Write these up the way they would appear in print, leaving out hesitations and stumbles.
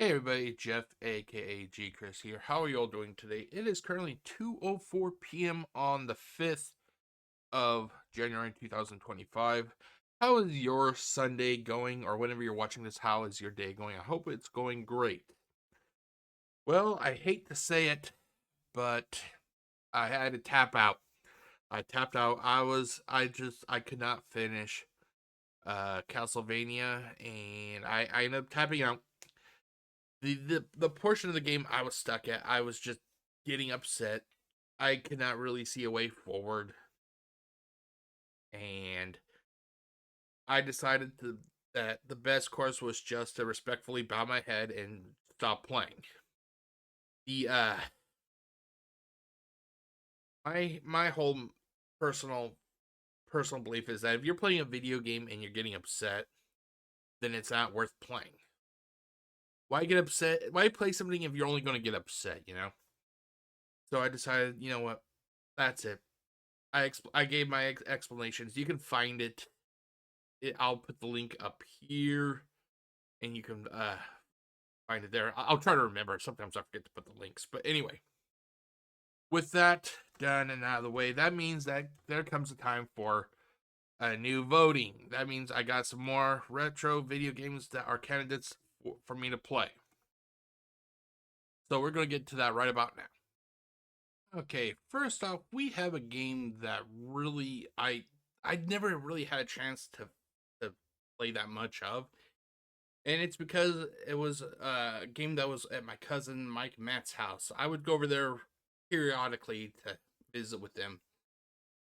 Hey everybody, Jeff aka GCurse here. How are you all doing today? It is currently 2:04 p.m. on the 5th of January 2025. How is your Sunday going, or whenever you're watching this, how is your day going? I hope it's going great. Well, I hate to say it, but I had to tap out. I tapped out. I could not finish Castlevania, and I ended up tapping out. The portion of the game I was stuck at, I was just getting upset. I could not really see a way forward, and I decided that the best course was just to respectfully bow my head and stop playing. The my whole personal personal belief is that if you're playing a video game and you're getting upset, then it's not worth playing. Why get upset? Why play something if you're only going to get upset? So I decided, you know what? That's it. I gave my explanations. You can find I'll put the link up here, and you can find it there. I'll try to remember. Sometimes I forget to put the links, but anyway, with that done and out of the way, that means that there comes a time for a new voting. That means I got some more retro video games that are candidates for me to play. So we're gonna get to that right about now. Okay, first off, we have a game that really I never really had a chance to play that much of, and it's because it was a game that was at my cousin Mike Matt's house. I would go over there periodically to visit with them,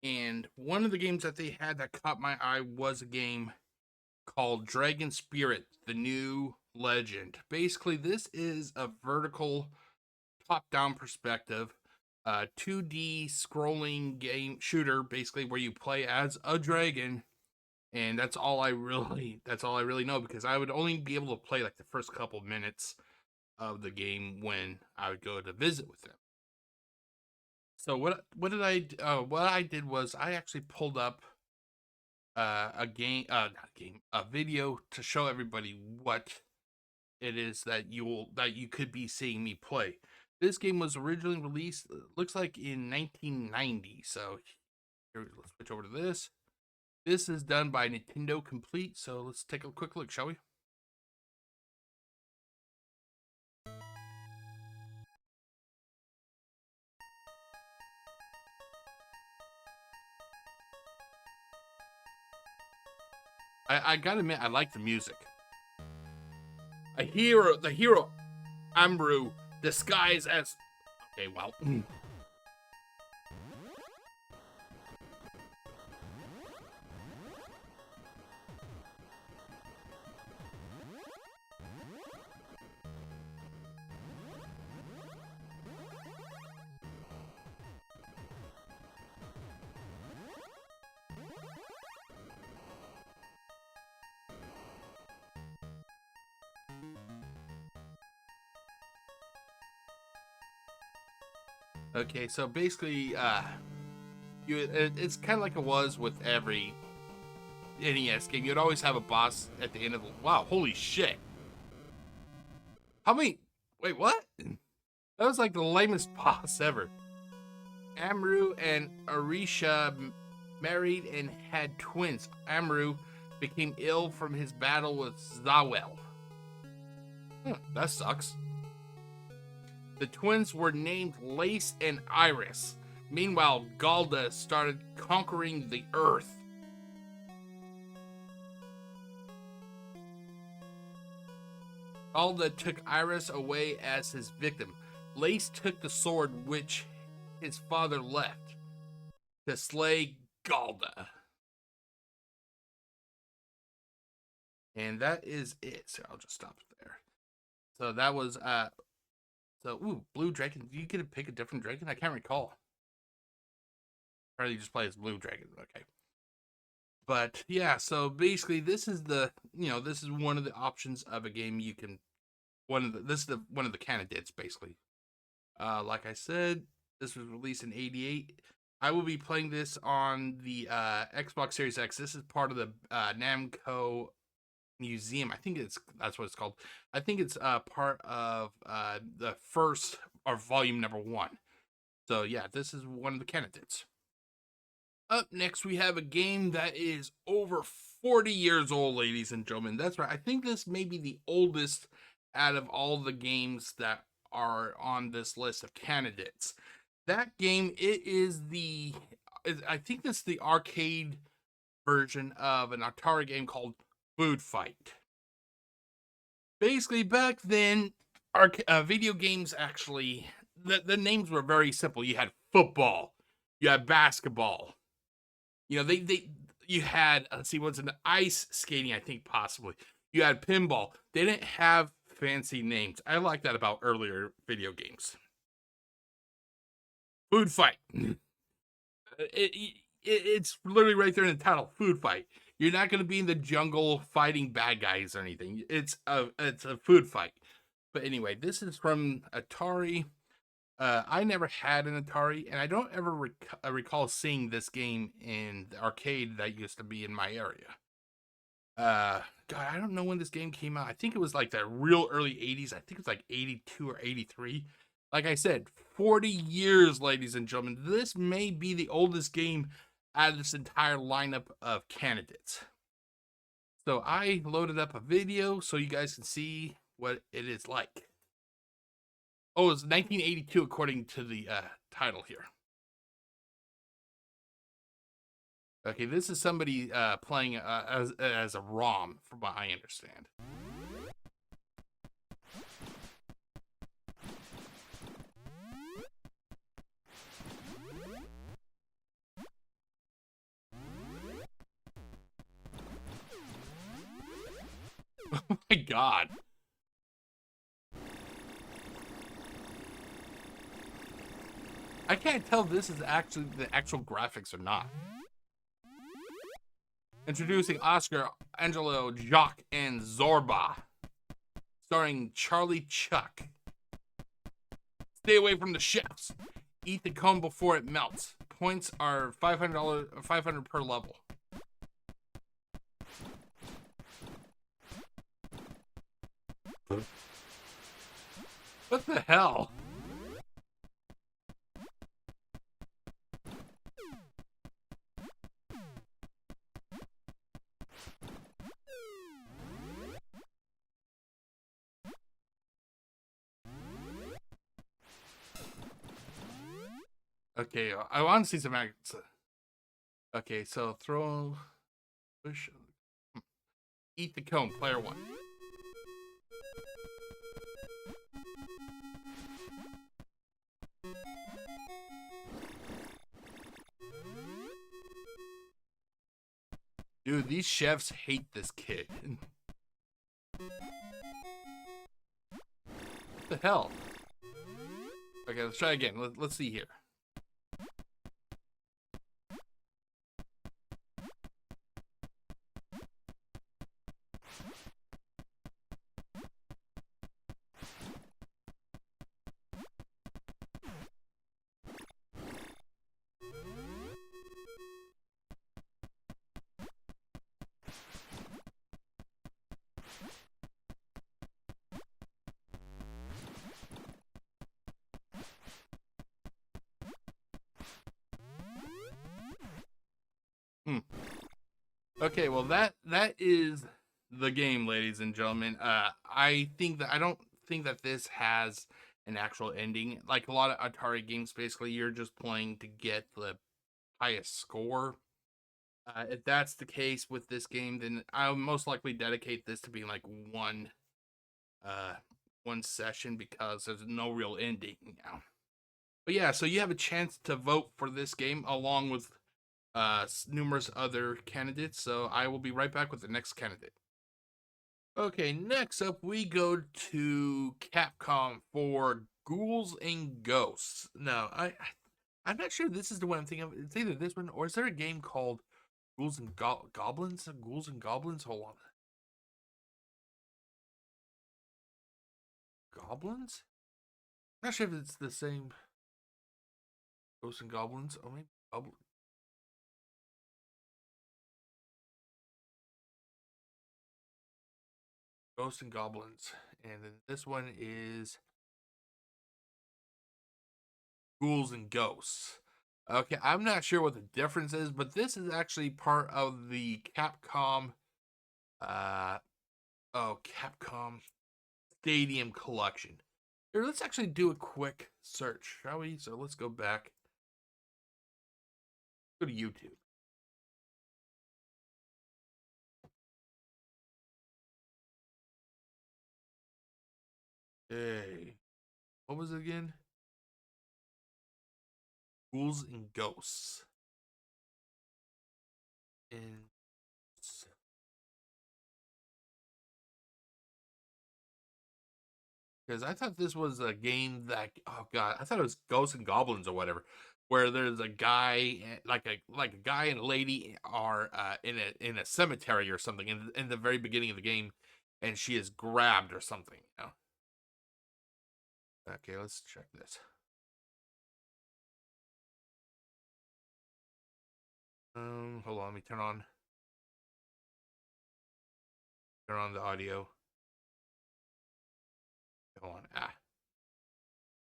and one of the games that they had that caught my eye was a game called Dragon Spirit: The New Legend. Basically, this is a vertical top-down perspective 2D scrolling game shooter, basically where you play as a dragon, and that's all I really know, because I would only be able to play like the first couple minutes of the game when I would go to visit with them. So what I did was I actually pulled up a game not a game a video to show everybody what it is that you could be seeing me play. This game was originally released, looks like in 1990. So here, let's switch over to this. This is done by Nintendo Complete. So let's take a quick look, shall we? I gotta admit, I like the music. The hero, Amru, disguised as. Okay, well. Okay, so basically, it's kind of like it was with every NES game. You'd always have a boss at the end of. Wow, holy shit! How many? Wait, what? That was like the lamest boss ever. Amru and Arisha married and had twins. Amru became ill from his battle with Zawel. That sucks. The twins were named Lace and Iris. Meanwhile, Galda started conquering the earth. Galda took Iris away as his victim. Lace took the sword which his father left to slay Galda. And that is it. So I'll just stop there. So that was blue dragon. You get to pick a different dragon? I can't recall. Apparently you just play as blue dragon. Okay. But yeah, so basically this is one of the options of a game you can one of the candidates basically. Like I said, this was released in '88. I will be playing this on the Xbox Series X. This is part of the Namco Museum. I think that's what it's called. I think it's part of the first or volume number 1. So yeah, this is one of the candidates. Up next, we have a game that is over 40 years old, ladies and gentlemen. That's right. I think this may be the oldest out of all the games that are on this list of candidates. That game, it is the, I think this is the arcade version of an Atari game called Food Fight. Basically, back then, video games actually, the names were very simple. You had football, you had basketball, you had, let's see, what's an ice skating, I think possibly. You had pinball. They didn't have fancy names. I like that about earlier video games. Food Fight. It's literally right there in the title, Food Fight. You're not going to be in the jungle fighting bad guys or anything. It's a food fight. But anyway, this is from Atari. I never had an Atari, and I don't ever recall seeing this game in the arcade that used to be in my area. God, I don't know when this game came out. I think it was like the real early 80s. I think it was like 82 or 83. Like I said, 40 years, ladies and gentlemen. This may be the oldest game out of this entire lineup of candidates. So I loaded up a video so you guys can see what it is like. Oh, it's 1982 according to the title here. Okay, this is somebody playing as a ROM, from what I understand. Oh my god. I can't tell if this is actually the actual graphics or not. Introducing Oscar, Angelo, Jock, and Zorba. Starring Charlie Chuck. Stay away from the chefs. Eat the cone before it melts. Points are $500 per level. What the hell? Okay, I want to see some acts. Okay, so throw, push, eat the cone, player 1. Dude, these chefs hate this kid. What the hell? Okay, let's try again. Let's see here. Okay, well that is the game, ladies and gentlemen. I don't think that this has an actual ending. Like a lot of Atari games, basically you're just playing to get the highest score. If that's the case with this game, then I'll most likely dedicate this to being like uh one session because there's no real ending now. But yeah, so you have a chance to vote for this game along with numerous other candidates. So I will be right back with the next candidate. Okay, next up we go to Capcom for Ghouls and Ghosts. No, I'm not sure this is the one I'm thinking of. It's either this one or is there a game called Ghouls and Goblins? Ghouls and Goblins? Hold on. Goblins? I'm not sure if it's the same. Ghosts and Goblins. Oh, maybe Goblin. Ghosts and Goblins. And then this one is Ghouls and Ghosts. Okay, I'm not sure what the difference is, but this is actually part of the Capcom Capcom Stadium Collection. Here, let's actually do a quick search, shall we? So let's go back. Go to YouTube. Hey, what was it again? Ghouls and Ghosts. And because I thought this was a game that, oh god, I thought it was Ghosts and Goblins or whatever, where there's a guy, like a guy and a lady are in a cemetery or something in the very beginning of the game, and she is grabbed or something. You know? Okay, let's check this. Hold on, let me turn on the audio. Hold on.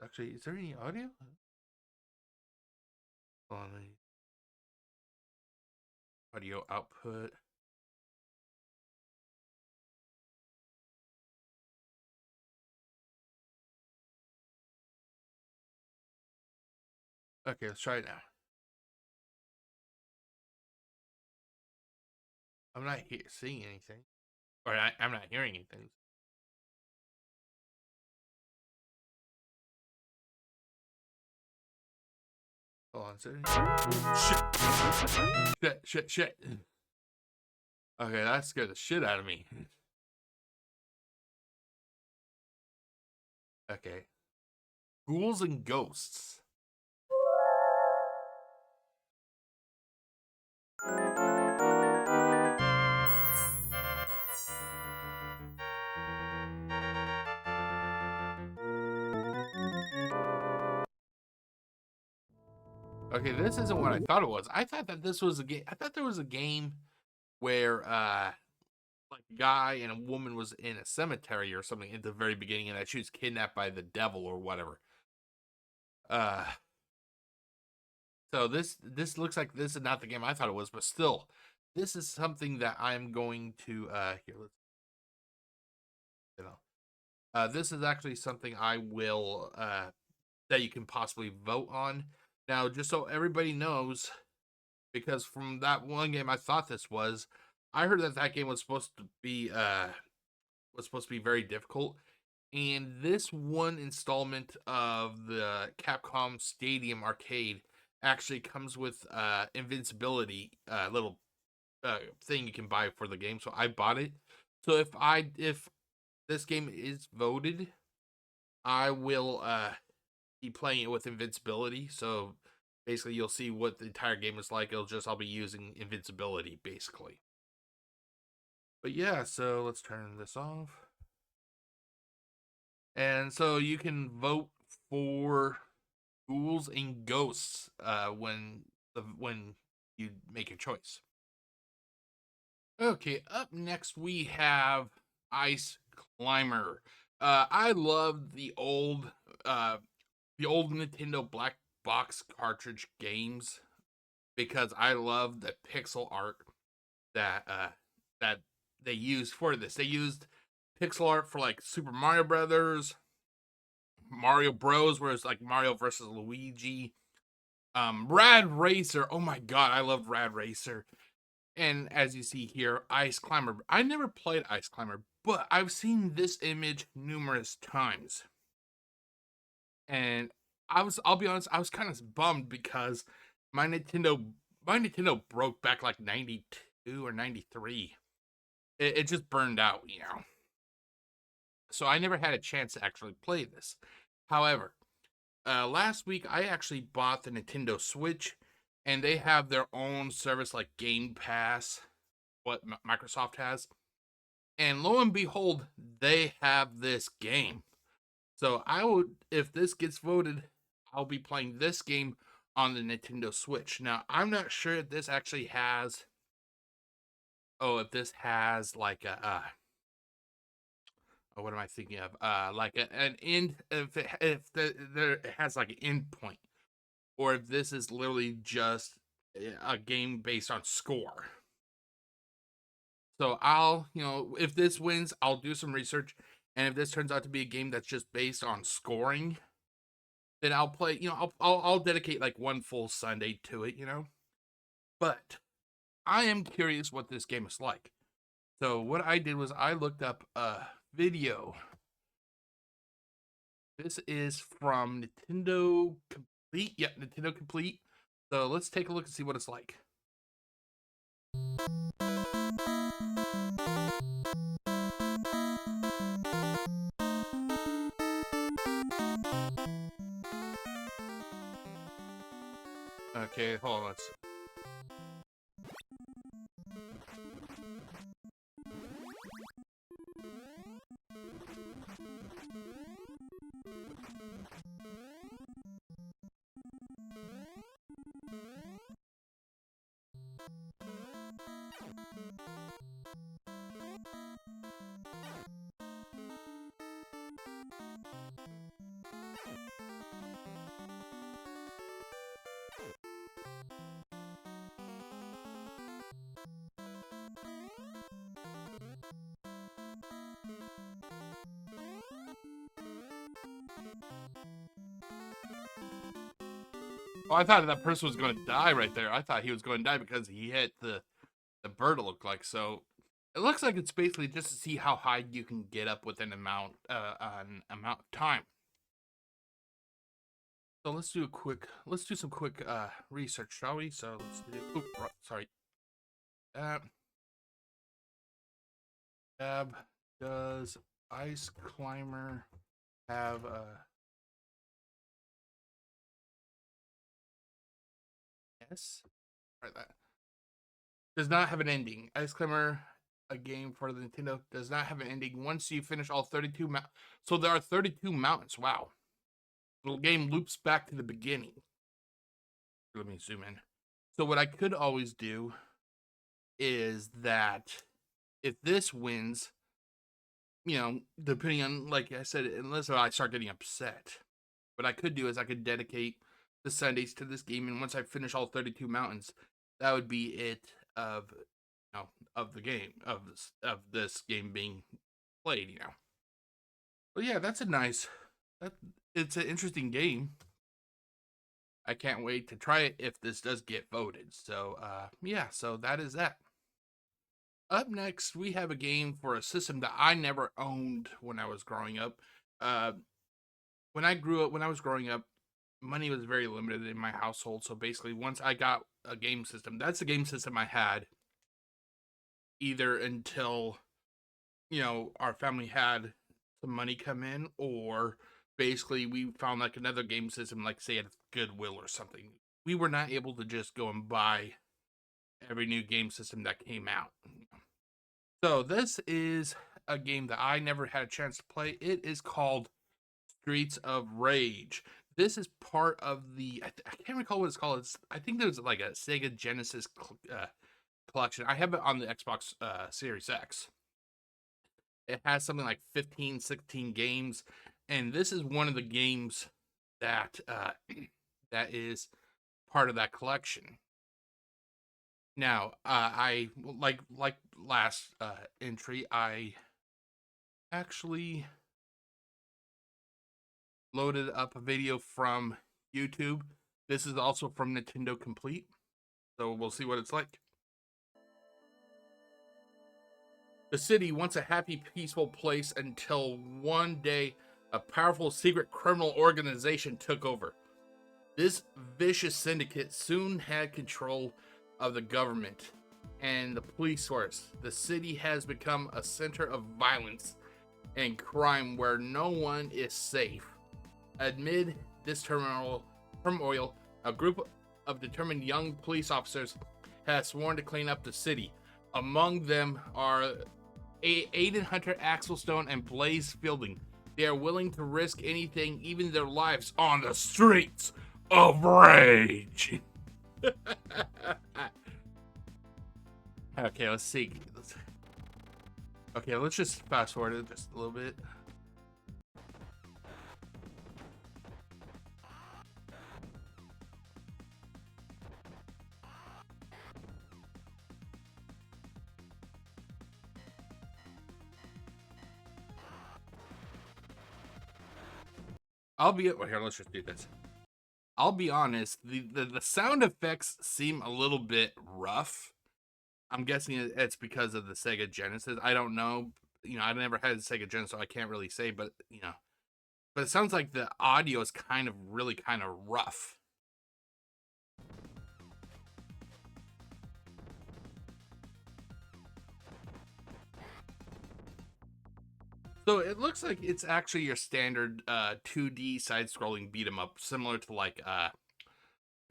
Actually, is there any audio? Hold on, audio output. Okay, let's try it now. I'm not seeing anything, or I'm not hearing anything. Hold on, shit. Okay, that scared the shit out of me. Okay, Ghouls and Ghosts. Okay, this isn't what I thought it was. I thought that this was a game. I thought there was a game where like a guy and a woman was in a cemetery or something at the very beginning, and that she was kidnapped by the devil or whatever. Uh, so this looks like this is not the game I thought it was, but still, this is something that I'm going to here. Let's this is actually something I will that you can possibly vote on. Now, just so everybody knows, because from that one game I thought this was, I heard that that game was supposed to be very difficult. And this one installment of the Capcom Stadium Arcade actually comes with invincibility little thing you can buy for the game. So I bought it. So if this game is voted, I will be playing it with invincibility. So basically you'll see what the entire game is like. I'll be using invincibility basically. But yeah, so let's turn this off. And so you can vote for Ghouls and Ghosts when you make your choice. Okay, up next we have Ice Climber. I love the old Nintendo black box cartridge games because I love the pixel art that that they used for this. They used pixel art for like Super Mario Brothers, Mario Bros, where it's like Mario versus Luigi. Rad Racer. Oh my god, I love Rad Racer. And as you see here, Ice Climber. I never played Ice Climber, but I've seen this image numerous times. And I'll be honest, I was kind of bummed because my Nintendo broke back like 92 or 93. It just burned out, you know. So I never had a chance to actually play this. However, last week I actually bought the Nintendo Switch, and they have their own service like Game Pass, what Microsoft has, and lo and behold, they have this game. So I would, if this gets voted, I'll be playing this game on the Nintendo Switch. Now I'm not sure if this actually has, if this has like what am I thinking of? Like an end, there it has like an end point, or if this is literally just a game based on score. So I'll, if this wins, I'll do some research, and if this turns out to be a game that's just based on scoring, then I'll play. I'll dedicate like one full Sunday to it. But I am curious what this game is like. So what I did was I looked up a video. This is from Nintendo Complete. Yeah, Nintendo Complete. So let's take a look and see what it's like. Okay, hold on. Let's. Oh, I thought that person was going to die right there. I thought he was going to die because he hit the bird. It looked like so. It looks like it's basically just to see how high you can get up with an amount of time. So let's do some quick research, shall we? So let's do. Oops, sorry. Does Ice Climber have a? Yes. Right. That does not have an ending. Ice Climber, a game for the Nintendo, does not have an ending. Once you finish all 32 so there are 32 mountains. Wow. The game loops back to the beginning. Let me zoom in. So what I could always do is that if this wins, depending on, like I said, unless I start getting upset, what I could do is I could dedicate the Sundays to this game, and once I finish all 32 mountains, that would be it of of the game of this game being played. But yeah, that's it's an interesting game. I can't wait to try it if this does get voted. So yeah, so that is that. Up next, we have a game for a system that I never owned when I was growing up. When I was growing up, money was very limited in my household. So basically, once I got a game system, that's the game system I had. Either until our family had some money come in, or basically we found like another game system, like say at Goodwill or something. We were not able to just go and buy every new game system that came out. So this is a game that I never had a chance to play. It is called Streets of Rage. This is part of the, I can't recall what it's called. I think there's like a Sega Genesis collection. I have it on the Xbox Series X. It has something like 15, 16 games, and this is one of the games that that is part of that collection. Now, I like last entry, I actually loaded up a video from YouTube. This is also from Nintendo Complete, so we'll see what it's like. The city, once a happy, peaceful place until one day a powerful secret criminal organization took over. This vicious syndicate soon had control of the government and the police force. The city has become a center of violence and crime where no one is safe. Amid this turmoil, a group of determined young police officers has sworn to clean up the city. Among them are Aiden Hunter Axelstone and Blaze Fielding. They are willing to risk anything, even their lives, on the streets of rage. Okay, let's see. Okay, let's just fast forward it just a little bit. Here, let's just do this. I'll be honest, the sound effects seem a little bit rough. I'm guessing it's because of the Sega Genesis. I don't know. I never had a Sega Genesis, so I can't really say, but but it sounds like the audio is kind of really kind of rough. So it looks like it's actually your standard 2D side-scrolling beat 'em up, similar to like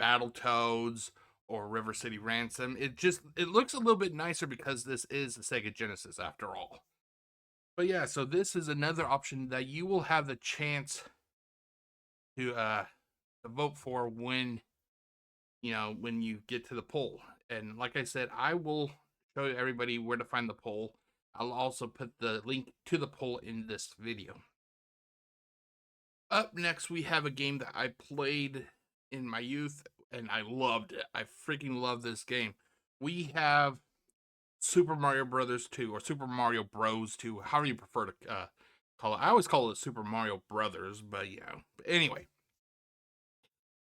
Battletoads or River City Ransom. It looks a little bit nicer because this is a Sega Genesis after all. But yeah, so this is another option that you will have the chance to vote for when when you get to the poll. And like I said, I will show everybody where to find the poll. I'll also put the link to the poll in this video. Up next, we have a game that I played in my youth and I loved it. I freaking love this game. We have Super Mario Brothers 2 or Super Mario Bros 2, however you prefer to call it. I always call it Super Mario Brothers, but But anyway,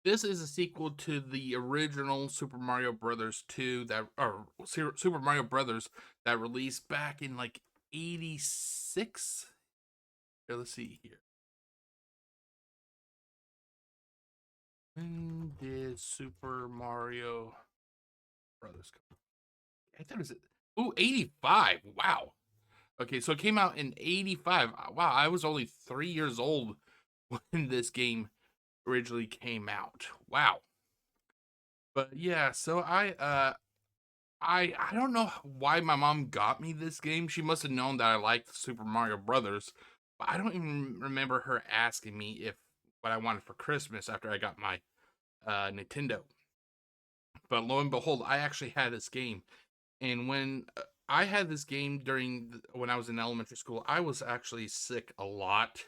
this is a sequel to the original Super Mario Brothers 2 Super Mario Brothers that released back in like 86. Here, let's see here. When did Super Mario Brothers come? I thought it was 85. Wow. Okay, so it came out in 85. Wow, I was only 3 years old when this game originally came out. Wow. But yeah, so I don't know why my mom got me this game. She must have known that I liked Super Mario Brothers, but I don't even remember her asking me if what I wanted for Christmas after I got my Nintendo. But lo and behold, I actually had this game, and when I had this game when I was in elementary school, I was actually sick a lot,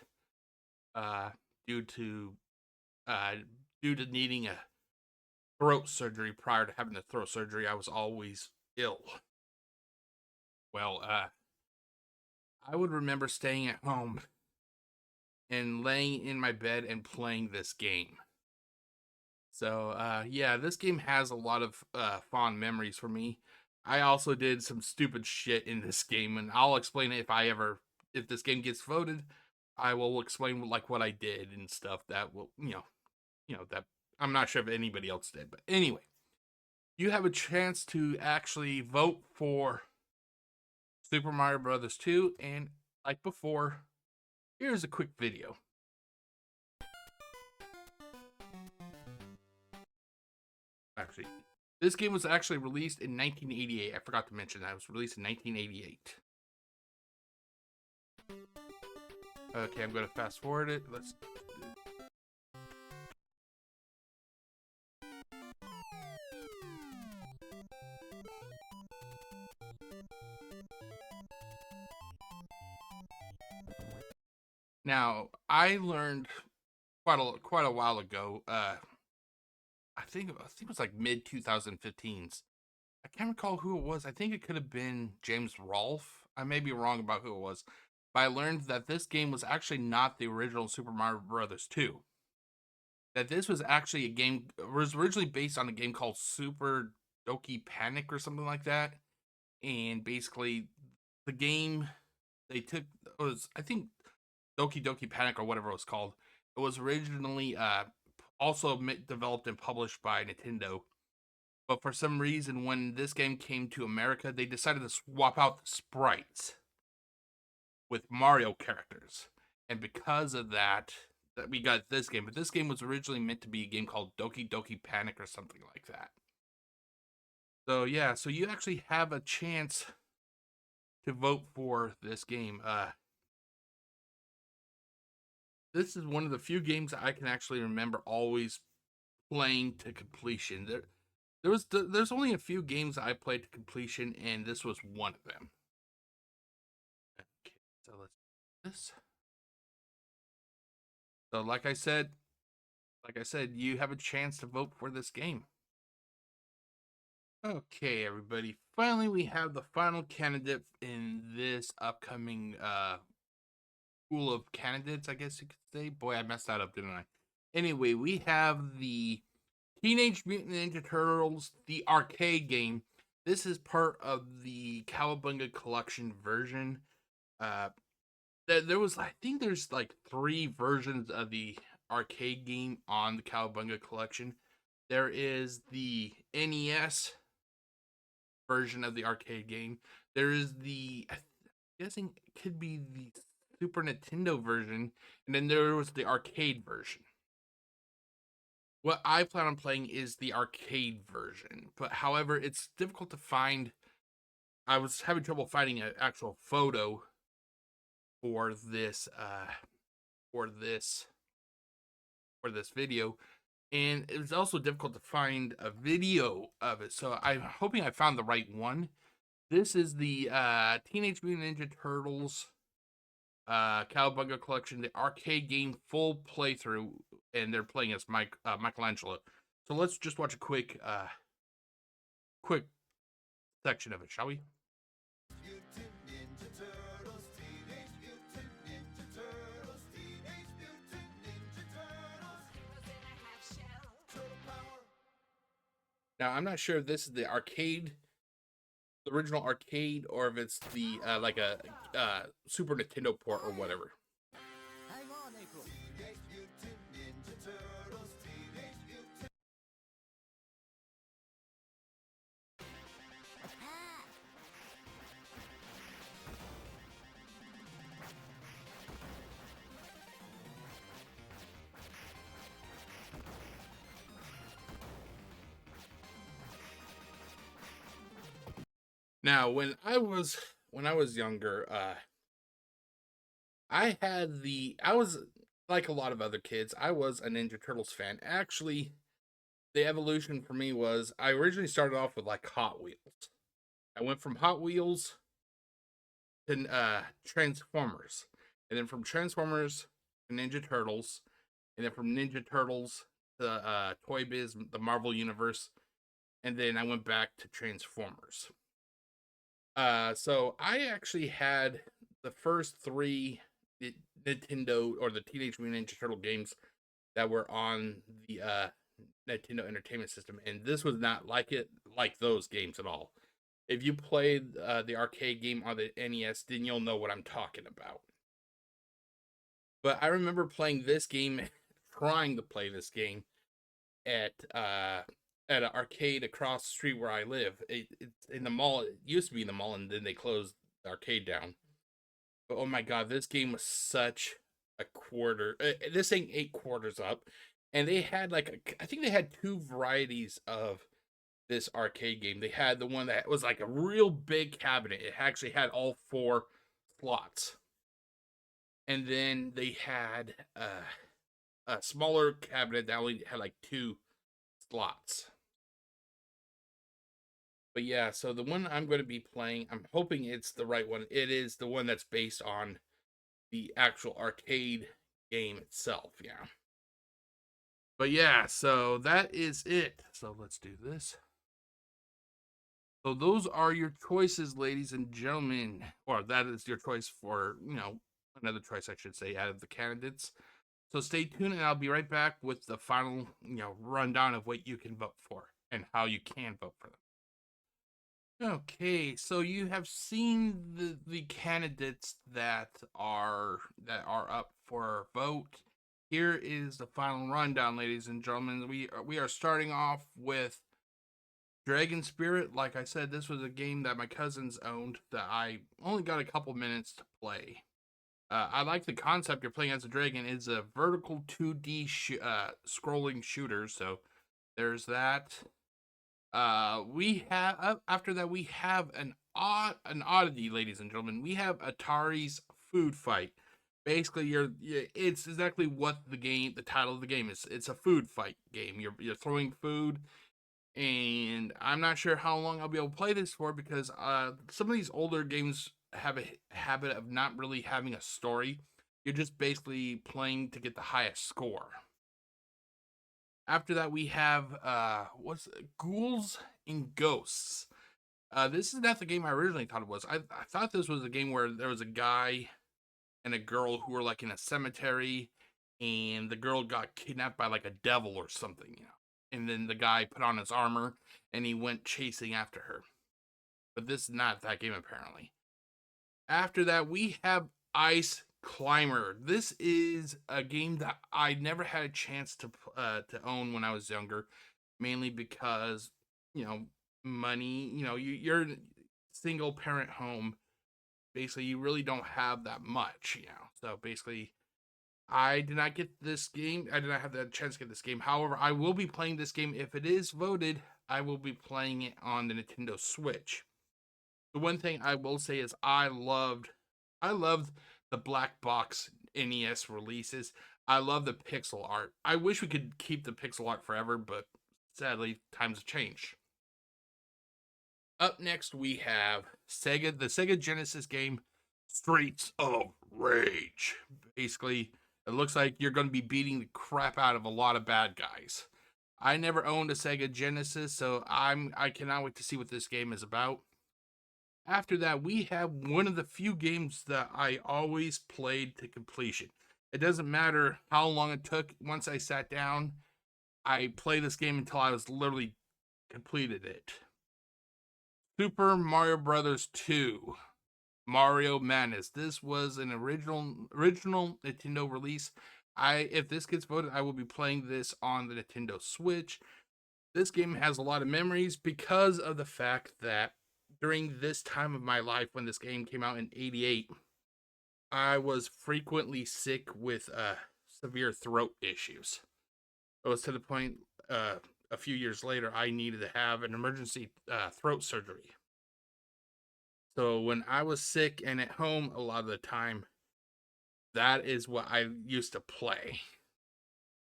uh, due to uh, needing a throat surgery. Prior to having the throat surgery, I was always ill. Well, I would remember staying at home and laying in my bed and playing this game. So, yeah, this game has a lot of fond memories for me. I also did some stupid shit in this game, and I'll explain it if this game gets voted. I will explain like what I did and stuff that will, that I'm not sure if anybody else did. But anyway, you have a chance to actually vote for Super Mario Brothers 2, and like before, here's a quick video. Actually, this game was actually released in 1988. I forgot to mention that it was released in 1988. Okay, I'm going to fast forward it. Let's. Now, I learned quite a while ago. I think it was like mid 2015s. I can't recall who it was. I think it could have been James Rolfe. I may be wrong about who it was, but I learned that this game was actually not the original Super Mario Brothers 2. That this was actually a game was originally based on a game called Super Doki Panic or something like that. And basically, the game they took was I think Doki Doki Panic or whatever it was called. It was originally also developed and published by Nintendo. But for some reason, when this game came to America, they decided to swap out the sprites with Mario characters. And because of that we got this game. But this game was originally meant to be a game called Doki Doki Panic or something like that. So yeah, so you actually have a chance to vote for this game. This is one of the few games I can actually remember always playing to completion. There's only a few games I played to completion, and this was one of them. this. So like I said, you have a chance to vote for this game. Okay, everybody. Finally, we have the final candidate in this upcoming pool of candidates, I guess you could say. Boy, I messed that up, didn't I? Anyway, we have the Teenage Mutant Ninja Turtles, the arcade game. This is part of the Cowabunga Collection version. There was, I think there's like 3 versions of the arcade game on the Cowabunga Collection. There is the NES version of the arcade game. There is I'm guessing it could be the Super Nintendo version, and then there was the arcade version. What I plan on playing is the arcade version, but however, it's difficult to find. I was having trouble finding an actual photo for this for this for this video, and it was also difficult to find a video of it. So I'm hoping I found the right one. This is the Teenage Mutant Ninja Turtles Cowabunga Collection, the arcade game full playthrough, and they're playing as Michelangelo. So let's just watch a quick section of it, shall we? Now, I'm not sure if this is the arcade, the original arcade, or if it's the like a Super Nintendo port or whatever. Hang on, April. Now, when I was younger, I was like a lot of other kids. I was a Ninja Turtles fan. Actually, the evolution for me was I originally started off with like Hot Wheels. I went from Hot Wheels to Transformers, and then from Transformers to Ninja Turtles, and then from Ninja Turtles to Toy Biz, the Marvel Universe, and then I went back to Transformers. So I actually had the first 3 Nintendo or the Teenage Mutant Ninja Turtle games that were on the Nintendo Entertainment System, and this was not like those games at all. If you played the arcade game on the NES, then you'll know what I'm talking about. But I remember playing this game, trying to play this game at an arcade across the street where I live. It's in the mall. It used to be in the mall, and then they closed the arcade down. But oh my god, this game was such a quarter. This thing 8 quarters up, and they had I think they had 2 varieties of this arcade game. They had the one that was like a real big cabinet. It actually had all 4 slots, and then they had a smaller cabinet that only had like 2 slots. But yeah, so the one I'm going to be playing, I'm hoping it's the right one. It is the one that's based on the actual arcade game itself, yeah. But yeah, so that is it. So let's do this. So those are your choices, ladies and gentlemen. Or that is your choice for, another choice, I should say, out of the candidates. So stay tuned, and I'll be right back with the final, rundown of what you can vote for and how you can vote for them. Okay, so you have seen the candidates that are up for vote. Here is the final rundown, ladies and gentlemen. We are starting off with Dragon Spirit. Like I said, this was a game that my cousins owned that I only got a couple minutes to play. I like the concept. You're playing as a dragon. It's a vertical 2D scrolling shooter. So there's that. We have after that we have an oddity, ladies and gentlemen. We have Atari's Food Fight. Basically, it's exactly what the title of the game is. It's a food fight game. You're throwing food, and I'm not sure how long I'll be able to play this for because some of these older games have a habit of not really having a story. You're just basically playing to get the highest score. After that, we have what's Ghouls and Ghosts. This is not the game I originally thought it was. I thought this was a game where there was a guy and a girl who were like in a cemetery, and the girl got kidnapped by like a devil or something, you know. And then the guy put on his armor and he went chasing after her. But this is not that game apparently. After that, we have Ice Climber. This is a game that I never had a chance to own when I was younger, mainly because you know money. You know, you're single parent home. Basically, you really don't have that much. You know, so basically, I did not get this game. I did not have the chance to get this game. However, I will be playing this game if it is voted. I will be playing it on the Nintendo Switch. The one thing I will say is I loved the black box NES releases. I love the pixel art. I wish we could keep the pixel art forever, but sadly times have changed. Up next we have the Sega Genesis game Streets of Rage. Basically, it looks like you're going to be beating the crap out of a lot of bad guys. I never owned a Sega Genesis, so I cannot wait to see what this game is about. After that, we have one of the few games that I always played to completion. It doesn't matter how long it took. Once I sat down, I played this game until I was literally completed it. Super Mario Brothers 2. Mario Madness. This was an original Nintendo release. If this gets voted, I will be playing this on the Nintendo Switch. This game has a lot of memories because of the fact that during this time of my life when this game came out in 88, I was frequently sick with severe throat issues. It was to the point a few years later I needed to have an emergency throat surgery. So when I was sick and at home a lot of the time, that is what I used to play.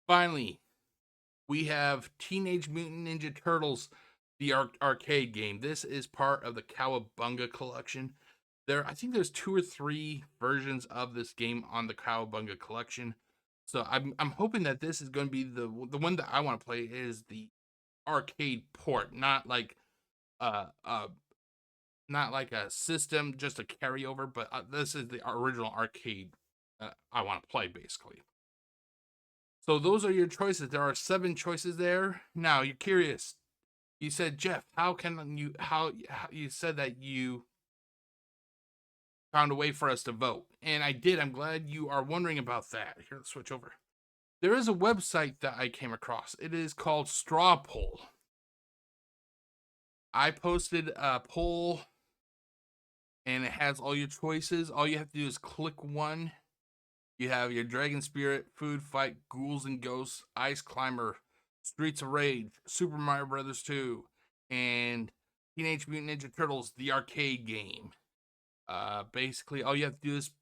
Finally, we have Teenage Mutant Ninja Turtles, the arcade game. This is part of the Cowabunga collection. I think there's 2 or 3 versions of this game on the Cowabunga collection. So I'm hoping that this is going to be the one that I want to play is the arcade port, uh uh not like a system, just a carryover, but this is the original arcade I want to play basically. So those are your choices. There are 7 choices there. Now you're curious. You said, Jeff, how you said that you found a way for us to vote. And I did. I'm glad you are wondering about that. Here, let's switch over. There is a website that I came across. It is called Straw Poll. I posted a poll and it has all your choices. All you have to do is click one. You have your Dragon Spirit, Food Fight, Ghouls and Ghosts, Ice Climber, Streets of Rage, Super Mario Brothers 2, and Teenage Mutant Ninja Turtles, the arcade game. Basically, all you have to do is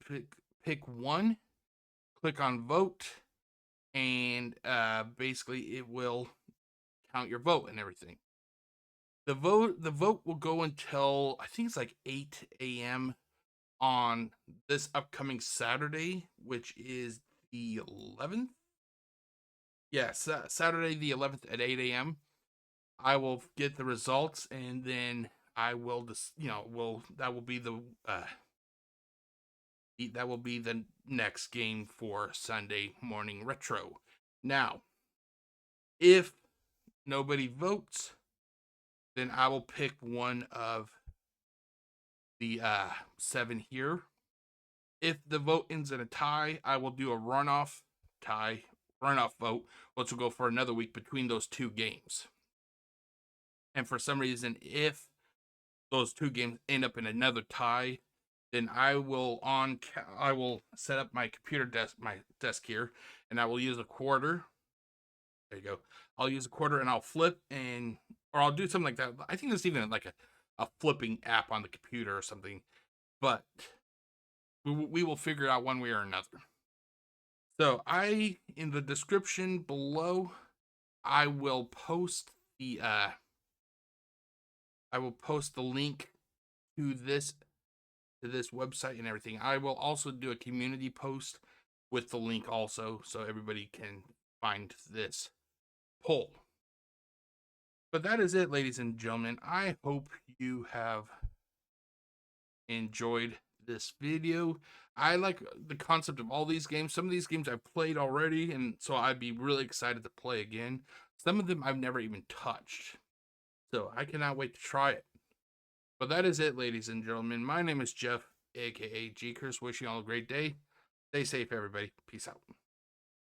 pick one, click on vote, and basically it will count your vote and everything. The vote will go until I think it's like 8 a.m. on this upcoming Saturday, which is the 11th. Yes, Saturday the 11th at 8 a.m. I will get the results, and then I will just that will be the next game for Sunday morning retro. Now, if nobody votes, then I will pick one of the 7 here. If the vote ends in a tie, I will do a runoff vote, which will go for another week between those 2 games. And for some reason, if those 2 games end up in another tie, then I will set up my desk here, and I will use a quarter. There you go. I'll use a quarter and I'll flip or I'll do something like that. I think there's even like a flipping app on the computer or something, but we will figure it out one way or another. So in the description below, I will post the link to this to this website and everything. I will also do a community post with the link also, so everybody can find this poll. But that is it, ladies and gentlemen. I hope you have enjoyed this video. I like the concept of all these games. Some of these games I've played already, and so I'd be really excited to play again. Some of them I've never even touched, so I cannot wait to try it. But that is it, ladies and gentlemen. My name is Jeff, aka GCurse. Wishing you all a great day. Stay safe, everybody. Peace out.